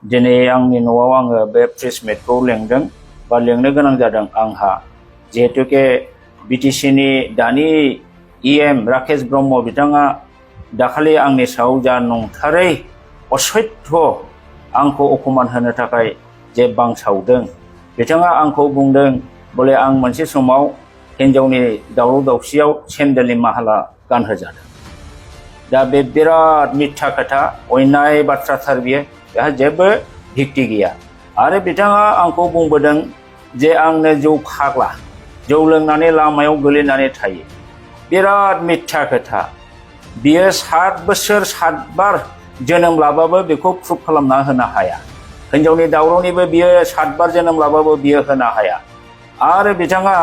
दिनै आंनि न'आव आङो बे प्रेसमेटखौ लेंदों बा लेंनो गोनां जादों आंहा जिहेतुके बिटिसिनि दानि इएम राकेश ब्रह्म बिथाङा दाखालि आंनि सायाव जा नंथारै असत्य आंखौ अपमान होनो थाखाय जे बांसावदों बिथाङा आंखौ बुंदों बले आं मोनसे समाव हिन्जावनि दावराव दावसियाव सेन्देलनि माहाला गानहोजादों दा बे बिराद मिथ्या खोथा अयनाय बाथ्राथार बियो बेहा जेबो भित्ति गैया आरो बिथाङा आंखौ बुंबोदों जे आंनो जौ फाग्ला जौ लोंनानै लामायाव गोलैनानै थायो बिराद मिथ्या खोथा बियो 7 बोसोर 7 बार जोनोम लाबाबो बेखौ प्रुफ खालामना होनो हाया हिन्जावनि दावरावनिबो बियो 7 बार जोनोम लाबाबो बियो होनो हाया आरो बिथाङा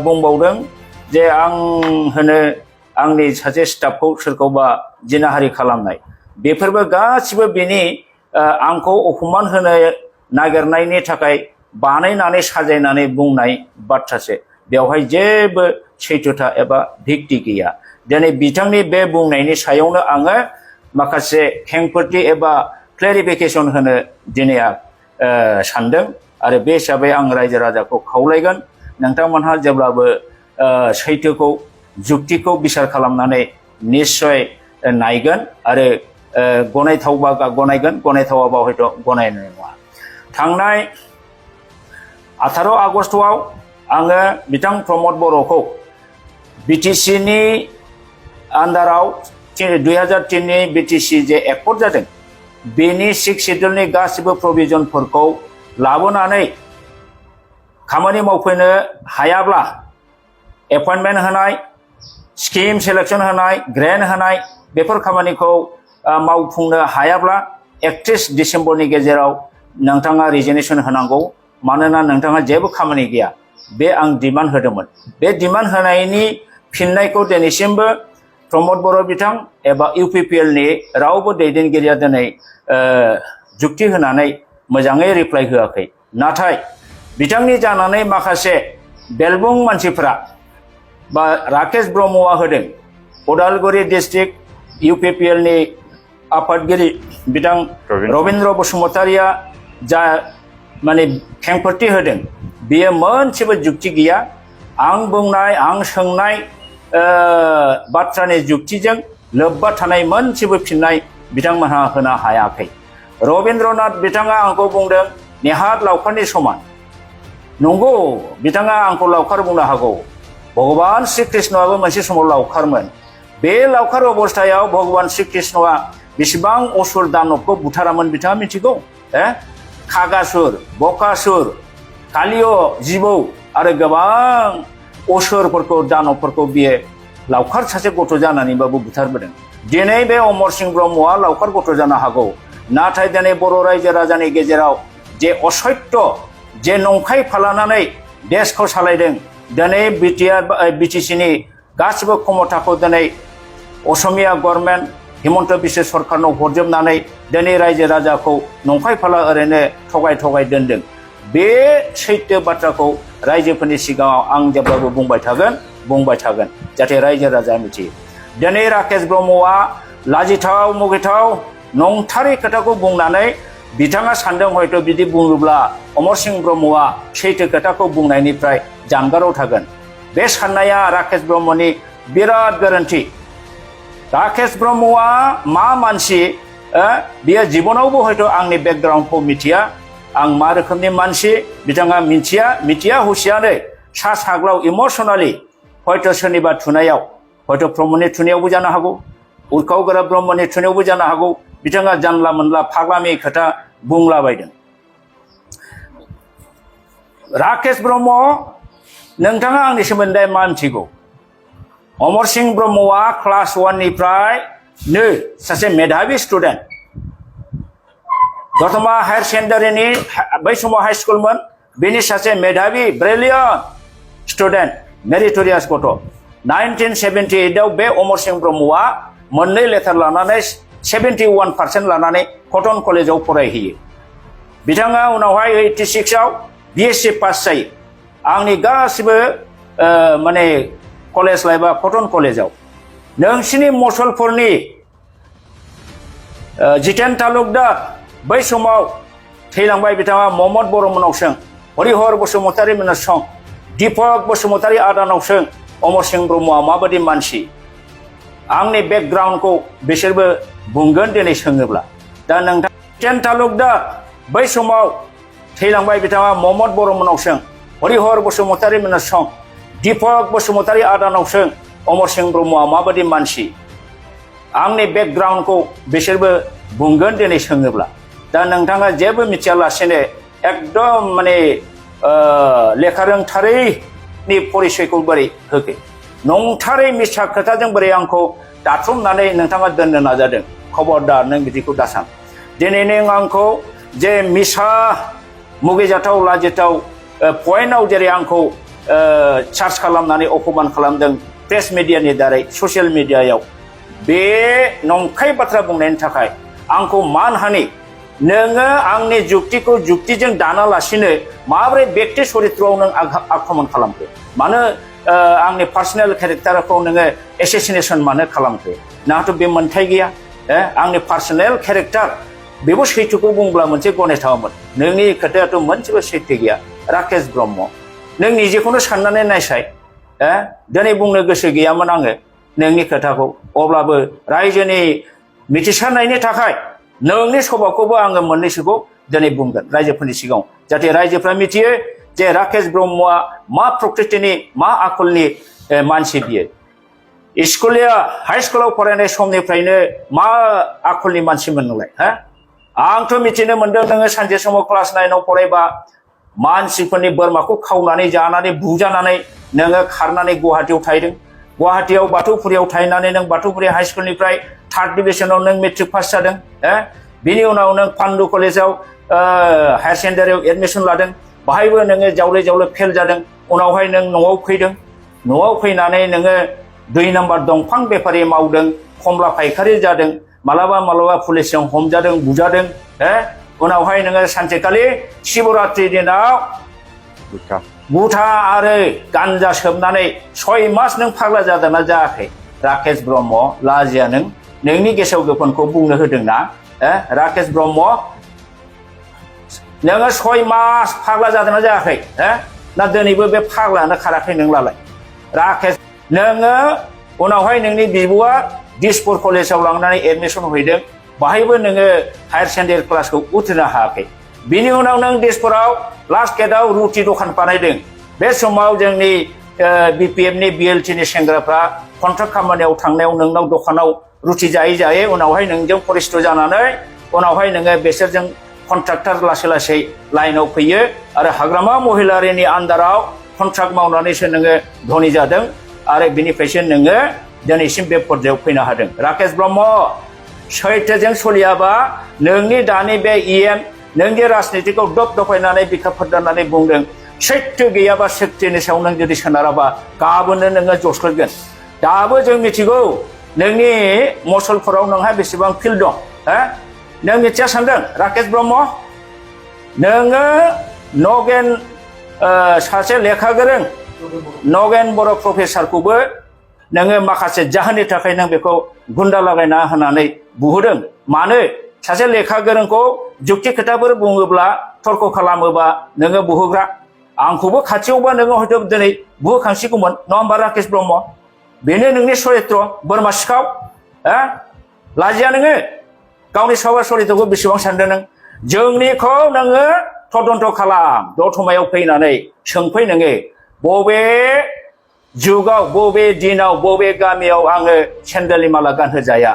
बुंबावदों जे आं होनो आंनि सासे स्टाफखौ सोरखौबा जिनाहारि खालामनाय बेफोरबो गासिबो बेनि आंखौ अपमान होनो नागिरनायनि थाखाय बानायनानै साजायनानै बुंनाय बाथ्रासो बेवहाय जेबो सैथोथा एबा भित्ति गैया दिनै बिथांनि बे बुंनायनि सायावनो आङो माखासे खेंफोरथि एबा क्लेरिफिकेसन होनो दिनै सानदों आरो बे हिसाबै आं रायजो राजाखौ खावलायगोन नोंथांमोनहा जेब्लाबो सैथोखौ जुक्तिखौ बिसार खालामनानै निश्चय नायगोन आरो गनायथावबा गनायगोन गनायथावाबा हयथ' गनायनाय नङा थांनाय 18 आगस्तआव आङो बिथां प्रमद बर'खौ बिटिसिनि आन्डाराव 2003 नि बिटिसि जे एकर्ड जादों बेनि 6 सिड्युलनि गासिबो प्रभिजनफोरखौ लाबोनानै खामानि मावफैनो हायाब्ला एपइन्टमेन्ट होनाय स्किम सेलेक्शन होनाय ग्रेन्ट होनाय बेफोर खामानिखौ मावफुंनो हायाब्ला 31 डिसेम्बरनि गेजेराव नोंथाङा रिजिगनेसन होनांगौ मानोना नोंथाङा जेबो खामानि गैया बे आं डिमान्ड होदोंमोन बे डिमान्ड होनायनि फिननायखौ दिनैसिमबो प्रमद बर' बिथां एबा इउपिपिएल नि रावबो दैदेनगिरिया दिनै जुक्ति होनानै मोजाङै रिप्लाइ होआखै नाथाय बिथांनि जानानै माखासे बेलबुं मानसिफोरा बा राकेश ब्रह्मआ होदों उदालगुरि डिस्ट्रिक्ट इउपिपिएल नि आफादगिरि बिथां रबीन्द्र बसुमतारिया जा माने खेंफोरथि होदों बेयो मोनसेबो जुक्ति गैया आं बुंनाय आं सोंनाय बाथ्रानि जुक्तिजों लोब्बा थानाय मोनसेबो फिननाय बिथांमोनहा होनो हायाखै रबीन्द्रनाथ बिथाङा आंखौ बुंदों नेहात लावखारनि समान नंगौ बिथाङा आंखौ लावखार बुंनो हागौ भगवान श्री कृष्णआबो मोनसे समाव लावखारमोन बे लावखार अबस्थायाव भगवान श्री कृष्णआ बेसेबां असुर दानबखौ बुथारामोन बिथाङा मिथिगौ खागासुर बकासुर कालिय जिबौ आरो गोबां असुरफोरखौ दानबफोरखौ बियो लावखार सासे गथ' जानानैबाबो बुथारबोदों दिनै बे अमर सिंह ब्रह्मआ लावखार गथ' जानो हागौ नाथाय दिनै बर' रायजो राजानि गेजेराव जे असत्य जे नंखाय फालानानै देशखौ सालायदों दिनै बिटिसिनि गासिबो क्षमताखौ दिनै असमिया गभर्नमेन्ट हिमन्त बिश्व सरकारनो हरजोबनानै दिनै रायजो राजाखौ नंखाय फाला ओरैनो थगाय दोनदों बे सैथो बाथ्राखौ रायजोफोरनि सिगाङाव आं जेब्लाबो बुंबाय थागोन जाहाथे रायजो राजा मिथियो दिनै राकेश ब्रह्मआ लाजिथाव मुगैथाव नंथारै खोथाखौ बुंनानै बिथाङा सानदों हयथ' बिदि बुङोब्ला अमर सिंह ब्रह्मआ सैथो खोथाखौ बुंनायनिफ्राय जानगाराव थागोन बे साननाया राकेश ब्रह्मनि बिराद गोरोन्थि राकेश ब्रह्मआ मा मानसि बियो जिबनावबो हयथ' आंनि बेकग्राउन्डखौ मिथिया आं मा रोखोमनि मानसि बिथाङा मिथिया हुसियानो सा साग्लाव इमोसनेलि हयथ' सोरनिबा थुनायाव हयथ' प्रमदनि थुनायावबो जानो हागौ उरखाव गोरा ब्रह्मनि थुनायावबो जानो हागौ बिथाङा जानला मोनला फाग्लामि खोथा बुंलाबायदों राकेश ब्रह्म नोंथाङा आंनि सोमोन्दै मा मिथिगौ अमर सिंह ब्रह्मआ क्लास 1 निफ्राय सासे मेधाबि स्टुडेन्ट दतमा हायर सेकेन्डारिनि बै समाव हाई स्कुलमोन बेनि सासे मेधाबि ब्रिलियन्ट स्टुडेन्ट मेरिटरियास गथ' 1978 आव बे अमर सिंह ब्रह्मआ मोननै लेटार लानानै 71% लानानै कटन कलेजाव फरायहैयो बिथाङा उनावहाय 86 आव बिएससि पास जायो आंनि गासिबो माने कलेज लाइफआ कटन कलेजाव नोंसिनि मसलपुरनि जितेन तालुकदार बै समाव थैलांबाय बिथाङा महम्मद बर'मोननावसों हरिहर बसुमतारी मोननावसों दीपक बसुमतारी आदानावसों अमर सिंह ब्रह्मआ माबायदि मानसि आंनि बेकग्राउन्डखौ बिसोरबो बुंगोन दिनै सोङोब्ला दा नोंथां 10 तालुकदार बै समाव थैलांबाय बिथाङा महम्मद बर'मोननावसों हरिहर बसुमतारी मोननावसों दीपक बसुमतारी आदानावसों अमर सिंह ब्रह्मआ माबायदि मानसि आंनि बेकग्राउन्डखौ बिसोरबो बुंगोन दिनै सोङोब्ला दा नोंथाङा जेबो मिथियालासेनो एकदम माने लेखा रोंथारैनि परिचयखौ बोरै होखो नंथारै मिसा खोथाजों बोरै आंखौ दाथुमनानै नोंथाङा दोननो नाजादों खबरदार नों बिदिखौ दासान दिनै नों आंखौ जे मिसा मुगैजाथाव लाजिथाव पइन्टआव जेरै आंखौ चार्ज खालामनानै अपमान खालामदों प्रेस मिडियानि दारै ससियेल मिडियायाव बे नंखाय बाथ्रा बुंनायनि थाखाय आंखौ मानहानि नोङो आंनि जुक्तिखौ जुक्तिजों दानालासिनो माबोरै व्यक्ति चरित्रआव नों आक्रमण खालामखो मानो आंनि पार्सनेल केरेक्टारखौ नोङो एसेसिनेसन मानो खालामखो नाथ' बे मोन्थाय गैया आंनि पार्सनेल केरेक्टार बेबो सैथोखौ बुंब्ला मोनसे गनायथावमोन नोंनि खोथायाथ' मोनसेबो सैथो गैया राकेश ब्रह्म नों निजेखौनो साननानै नायसाय दिनै बुंनो गोसो गैयामोन आङो नोंनि खोथाखौ अब्लाबो रायजोनि मिथिसारनायनि थाखाय नोंनि सभाखौबो आङो मोननैसोखौ दिनै बुंगोन रायजोफोरनि सिगाङाव जाहाथे रायजोफ्रा मिथियो जे राकेश ब्रह्मआ मा प्रकृतिनि मा आखलनि मानसि बियो स्कुलिया हाई स्कुलाव फरायनाय समनिफ्रायनो मा आखलनि मानसिमोन नोंलाय आंथ' मिथिनो मोनदों नोङो सानसे समाव क्लास 9 आव फरायबा मानसिफोरनि बोरमाखौ खावनानै जानानै बुजानानै नोङो खारनानै गुवाहाटीयाव थाहैदों गुवाहाटीयाव बाथौफुरियाव थाहैनानै नों बाथौफुरि हाई स्कुलनिफ्राय 3rd डिभिजनाव नों मेट्रिक पास जादों बिनि उनाव नों पान्डु कलेजाव हायार सेकेन्डारियाव एडमिसन लादों बाहायबो नोङो जावले जावले फेल जादों उनावहाय नों न'आव फैदों न'आव फैनानै नोङो 2 नाम्बार दंफां बेफारि मावदों खमला फायखारि जादों मालाबा मालाबा पुलिसजों हमजादों बुजादों उनावहाय नोङो सानसेखालि शिवरात्रि दिनाव गुथा आरो गान्जा सोबनानै 6 मास नों फाग्ला जादोंना जायाखै राकेश ब्रह्म लाजिया नोंनि गेसाव गोफोनखौ बुंनो होदोंना राकेश ब्रह्म नोङो 6 मास फाग्ला जादोंना जायाखै ना दिनैबो बे फाग्लायानो खाराखै नोंलाय राकेश नोङो उनावहाय नोंनि बिब'आ दिसपुर कलेजाव लांनानै एडमिसन हैदों बाहायबो नोङो हायार सेकेन्डारि क्लासखौ उथ्रिनो हायाखै बिनि उनाव नों दिसपुराव लास्ट गेटआव रुटि दखान बानायदों बे समाव जोंनि बिपिएफनि बिएलटिनि सेंग्राफ्रा कन्ट्राक्ट खामानियाव थांनायाव नोंनाव दखानाव रुटि जायै जायै उनावहाय नोंजों परिस्थ जानानै उनावहाय नोङो बेसोरजों कन्ट्राक्टर लासै लासै लाइनाव फैयो आरो हाग्रामा महिलारिनि आन्दाराव कन्ट्राक्ट मावनानैसो नोङो धनी जादों आरो बिनिफ्रायसो नोङो दिनैसिम बे पर्यायाव फैनो हादों राकेश ब्रह्म सैथोजों सोलियाबा नोंनि दानि बे इएम नों जे राजनितिखौ दफायनानै बिखा फोरदाननानै बुंदों सैथो गैयाबा सैथोनि सायाव नों जुदि सोनाराबा गाबोननो नोङो जस्लोगोन दाबो जों मिथिगौ नोंनि मसलफोराव नोंहा बेसेबां फिल्ड दं नों मिथिया सानदों राकेश ब्रह्म नोङो नगेन सासे लेखा गोरों नगेन बर' प्रफेसारखौबो नोङो माखासे जाहोननि थाखाय नों बेखौ गुन्दा लागायना होनानै बुहोदों मानो सासे लेखा गोरोंखौ जुक्ति खोथाफोर बुङोब्ला तर्क खालामोबा नोङो बुहोग्रा आंखौबो खाथियावबा नोङो हयथ' दिनै बुहोखांसिगौमोन नङा होमबा राकेश ब्रह्म बेनो नोंनि चरित्र बोरमा सिखाव लाजिया नोङो गावनि सावा चरित्रखौ बेसेबां सानदों नों जोंनिखौ नोङो तदन्त खालाम दतमायाव फैनानै सोंफै नोङो बबे जुगाव बबे दिनाव बबे गामियाव आङो सेन्देलनि माला गानहोजाया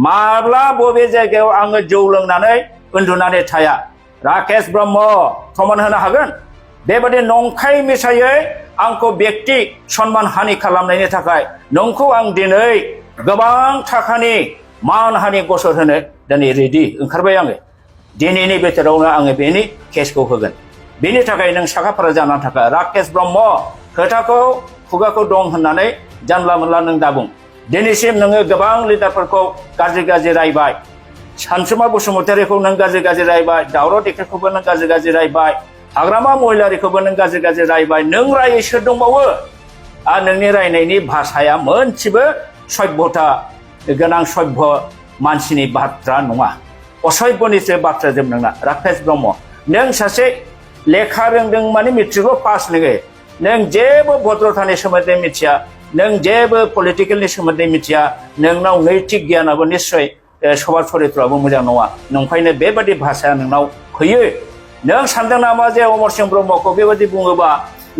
माब्ला बबे जायगायाव आङो जौ लोंनानै उन्दुनानै थाया राकेश ब्रह्म प्रमान होनो हागोन बेबादि नंखाय मिसायै आंखौ व्यक्ति सन्मान हानि खालामनायनि थाखाय नोंखौ आं दिनै गोबां थाखानि मान हानि गसर होनो दिनै रेडि ओंखारबाय आङो दिनैनि बोथोरावनो आङो बेनि केसखौ होगोन बेनि थाखाय नों साखाफारा जानानै थाखा राकेश ब्रह्म खोथाखौ खुगाखौ दं होननानै जानला मोनला नों दाबुं दिनैसिम नोङो गोबां लिडारफोरखौ गाज्रि गाज्रि रायबाय सानसुमा बसुमतारीखौ नों गाज्रि गाज्रि रायबाय दावराव देख्रेखौबो नों गाज्रि गाज्रि रायबाय हाग्रामा महिलारिखौबो नों गाज्रि गाज्रि रायबाय नों रायै सोर दंबावो आरो नोंनि रायनायनि भाषाया मोनसेबो सभ्यता गोनां सभ्य मानसिनि बाथ्रा नङा असभ्यनिसो बाथ्रा जोब नोंना राकेश ब्रह्म नों सासे लेखा रोंदों माने मेट्रिकल पास नोङो नों जेबो भद्रतानि सोमोन्दै मिथिया नों जेबो पलिटिकेलनि सोमोन्दै मिथिया नोंनाव नैतिक गियानाबो निश्चय सभाब चरित्रआबो मोजां नङा नंखायनो बेबादि भाषाया नोंनाव फैयो नों सानदों नामा जे अमरसिंह ब्रह्मखौ बेबादि बुङोबा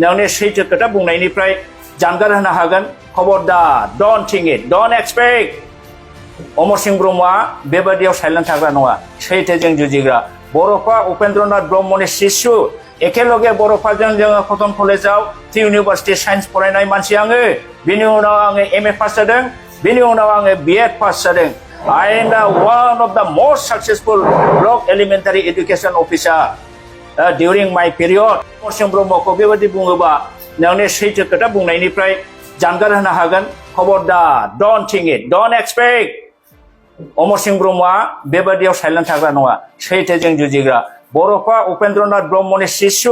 नोंनि सैथो खोथा बुंनायनिफ्राय जानगार होनो हागोन खबरदार don't think it don't expect Amarsingh Brahma बेबादियाव साइलेन्ट थाग्रा नङा सैथोजों जुजिग्रा बर'फा उपेन्द्रनाथ ब्रह्मनि शिष्य एखेलगे बर'फाजों जोङो कटन कलेजाव इउनिभार्सिटि साइन्स फरायनाय मानसि आङो बिनि उनाव आङो एमए पास जादों बिनि उनाव आङो बिएड पास जादों I am one of the most successful block elementary education officer during my period Amarsingh ब्रह्मखौ बेबादि बुङोबा नोंनि सैथो खोथा बुंनायनिफ्राय जानगार होनो हागोन खबरदार don't think it don't expect Amarsingh Brahma बेबादियाव साइलेन्ट थाग्रा नङा सैथोजों जुजिग्रा बर'फा उपेन्द्रनाथ ब्रह्मनि शिष्य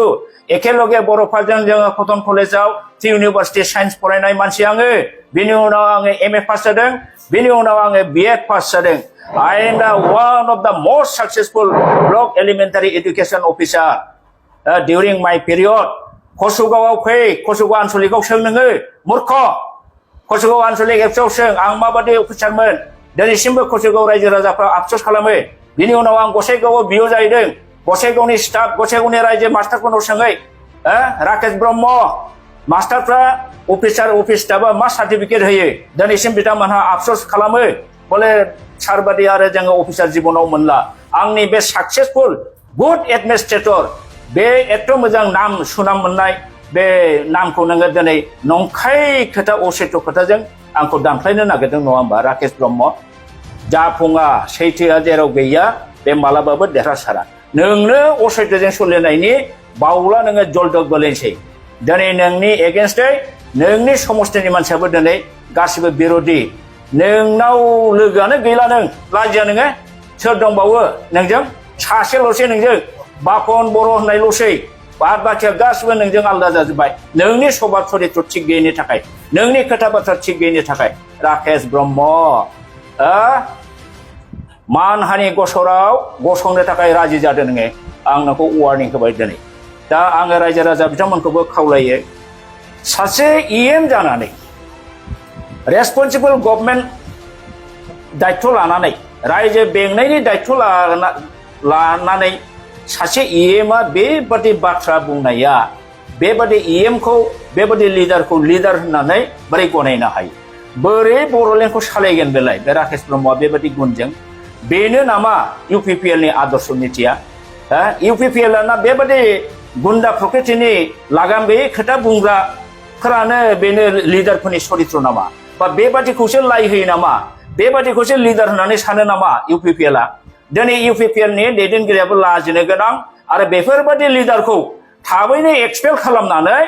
एखेलगे बर'फाजों जोङो कटन कलेजाव इउनिभार्सिटि साइन्स फरायनाय मानसि आङो बिनि उनाव आङो एमए पास जादों बिनि उनाव आङो बिएड पास जादों I am one of the most successful block elementary education officer during my period कसुगावआव फै कसुगाव आनसलिकआव सों नोङो मूर्ख कसुगाव आनसलिक एपसआव सों आं माबादि अफिसारमोन दिनैसिमबो कसुगाव रायजो राजाफ्रा आफसोस खालामो बिनि उनाव आं गसाइगावआव बिअ जाहैदों गसाइगावनि स्टाफ गसाइगावनि रायजो मास्टारफोरनाव सोङै राकेश ब्रह्म मास्टारफ्रा अफिसार अफिस स्टाफआ मा सार्टिफिकेट होयो दिनैसिम बिथांमोनहा आफसोस खालामो बोले सारबादि आरो जोङो अफिसार जिबनाव मोनला आंनि बे साक्सेसफुल गुड एडमिनिस्ट्रेटर बे एथ' मोजां नाम सुनाम मोननाय बे नामखौ नोङो दिनै नंखाय खोथा असैथो खोथाजों आंखौ दानख्लायनो नागिरदों नङा होमबा राकेश ब्रह्म जाफुङा सैथोआ जेराव गैया बे मालाबाबो देरहासारा नोंनो असैथोजों सोलिनायनि बावला नोङो जलदब गोलैनोसै दिनै नोंनि एगेन्स्टै नोंनि समस्थिनि मानसियाबो दिनै गासिबो बिर'धि नोंनाव लोगोआनो गैला नों लाजिया नोङो सोर दंबावो नोंजों सासेल'सै नोंजों बाखन बर' होननायल'सै बाद बाखिया गासिबो नोंजों आलादा जाजोब्बाय नोंनि सभाब चरित्र थिग गैयैनि थाखाय नोंनि खोथा बाथ्रा थिग गैयैनि थाखाय राकेश ब्रह्म मानहानि गसराव गसंनो थाखाय राजि जादों नोङो आं नोंखौ वार्निं होबाय दिनै दा आङो रायजो राजा बिथांमोनखौबो खावलायो सासे इएम जानानै रेसपन्सिबल गभर्नमेन्ट दायित्व लानानै रायजो बेंनायनि दायित्व लानानै सासे इएमआ बेबादि बाथ्रा बुंनाया बेबादि इएमखौ बेबादि लिडारखौ लिडार होननानै बोरै गनायनो हायो बोरै बर'लेण्डखौ सालायगोन बेलाय बे राकेश ब्रह्मआ बेबादि गुनजों बेनो नामा इउपिपिएलनि आदर्श नीतिया इउपिपिएलआ बेबादि गुन्दा प्रकृतिनि लागाम गैयै खोथा बुंग्राफोरानो बेनो लिडारफोरनि चरित्र नामा बा बेबादिखौसो लाइ होयो नामा बेबादिखौसो लिडार होननानै सानो नामा इउपिपिएलआ दिनै इउपिपिएलनि दैदेनगिरियाबो लाजिनो गोनां आरो बेफोरबादि लिडारखौ थाबैनो एक्सपेल खालामनानै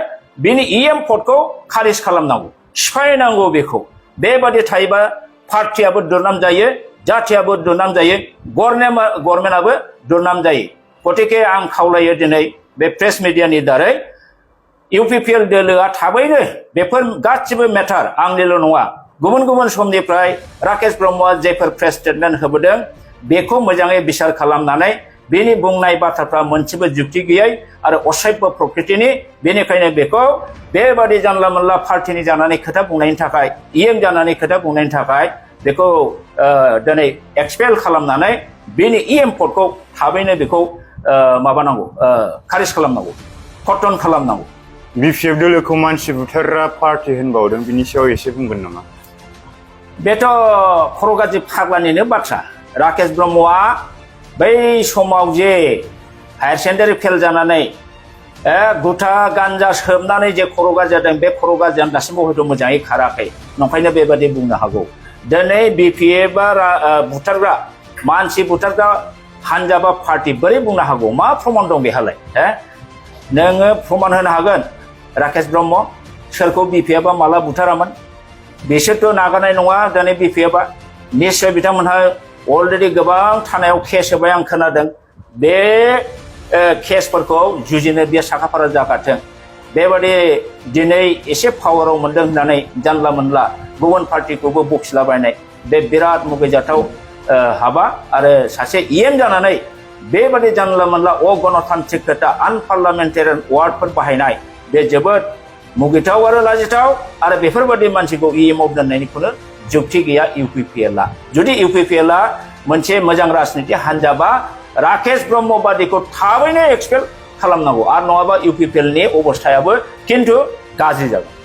बिनि इएम पदखौ खारिज खालामनांगौ सिफायनांगौ बेखौ बेबादि थायोबा पार्टियाबो दुरनाम जायो जाथियाबो दुरनाम जायो गभर्नमेन्टआबो दुरनाम जायो गतिके आं खावलायो दिनै बे प्रेस मिडियानि दारै इउपिपिएल दोलोआ थाबैनो बेफोर गासिबो मेटार आंनिल' नङा गुबुन गुबुन समनिफ्राय राकेश ब्रह्मआ जेफोर प्रेस स्टेटमेन्ट होबोदों बेखौ मोजाङै बिसार खालामनानै बेनि बुंनाय बाथ्राफ्रा मोनसेबो जुक्ति गैयै आरो असभ्य प्रकृतिनि बेनिखायनो बेखौ बेबादि जानला मोनला पार्टिनि जानानै खोथा बुंनायनि थाखाय इएम जानानै खोथा बुंनायनि थाखाय बेखौ दिनै एक्सपेल खालामनानै बेनि इएम पदखौ थाबैनो बेखौ माबानांगौ खारिज खालामनांगौ खतन खालामनांगौ बिपिएफ दोलोखौ मानसि बुथारग्रा पार्टि होनबावदों बिनि सायाव एसे बुंगोन नामा बेथ' खर' गाज्रि फाग्लानिनो बाथ्रा राकेश ब्रह्मआ बै समाव जे हायार सेकेन्डारि फेल जानानै गुथा गान्जा सोबनानै जे खर' गाज्रि जादों बे खर' गाज्रिया दासिमबो हयथ' मोजाङै खाराखै नंखायनो बेबादि बुंनो हागौ दिनै बिपिएफआ बुथारग्रा मानसि बुथारग्रा हानजा बा पार्टि बोरै बुंनो हागौ मा प्रमान दं बेहालाय नोङो प्रमान होनो हागोन राकेश ब्रह्म सोरखौ बिपिएफआ माला बुथारामोन बिसोरथ' नागारनाय नङा दिनै बिपिएफआ निश्चय बिथांमोनहा अलरेडि गोबां थानायाव केस होबाय आं खोनादों बे केसफोरखौ जुजिनो बे साखाफारा जागाथों बेबादि दिनै एसे पावाराव मोनदों होननानै जानला मोनला गुबुन पार्टिखौबो बखिलाबायनाय बे बिराद मुगैजाथाव हाबा आरो सासे इएम जानानै बेबादि जानला मोनला अगणतान्त्रिक खोथा आनपार्लामेन्टारियान वार्डफोर बाहायनाय बे जोबोद मुगैथाव आरो लाजिथाव आरो बेफोरबादि मानसिखौ इएमआव दोननायनिखौनो जुक्ति गैया इउपिपिएलआ जुदि इउपिपिएलआ मोनसे मोजां राजनिति हान्जाबा राकेश ब्रह्म बादिखौ थाबैनो एक्सपेल खालामनांगौ आरो नङाबा इउपिपिएलनि अबस्थायाबो खिन्थु गाज्रि जागोन